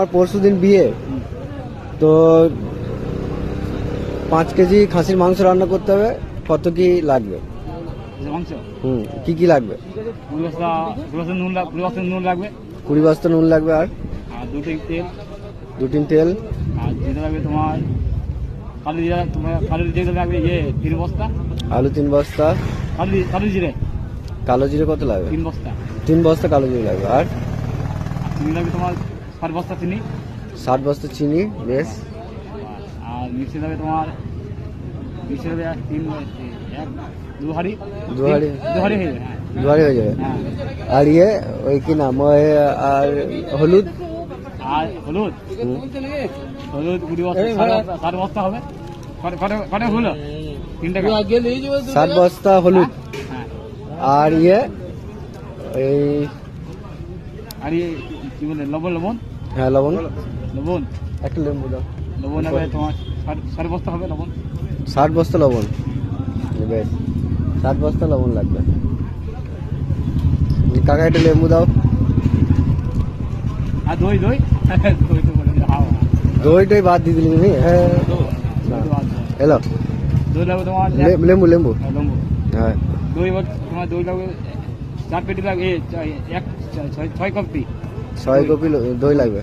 আর পরশুদিন বিয়ে, তো 5 কেজি খাসির মাংস রান্না করতে হবে। কত কি লাগবে? মাংস কি লাগবে? 20 বস্তা নুন লাগবে, 20 বস্তা নুন লাগবে। আর 2 টিন তেল, 2 টিন তেল। আর যেটা লাগবে তোমার কালো জিরে লাগবে 3 বস্তা। আলু 3 বস্তা। কালো জিরে কত লাগবে? 3 বস্তা। 3 বস্তা কালো জিরে লাগবে। আর চিনি লাগবে তোমার 60 বস্তা চিনি। 60 বস্তা চিনি। বেশ। আর মিক্সি লাগবে তোমার দু হাঁড়ি হয়ে যাবে। হ্যাঁ। আর ওই কি নাম, আর হলুদ। আর হলুদ 20 বস্তা, 60 বস্তা হবে। কটা হলো? 3 টাকা। 60 বস্তা হলুদ। হ্যাঁ। আর এই আর কি বলে লবণ। হ্যাঁ, লবণ। একটা লেবু দাও। লবণ হবে তোমার 60 বস্তা হবে লবণ। 60 বস্তা লবণ। বেশ, 60 বস্তা লবণ লাগবে। কাকা একটা লেবু দাও। আর দই তো বলে দইটাই বাদ দিয়ে দিলি তুমি। হ্যাঁ, এলো দই লাগবে তোমার লেবু। লেবু। হ্যাঁ, তোমার দই লাগবে 4 পেটি লাগবে, 6 কপি কপি দই লাগবে।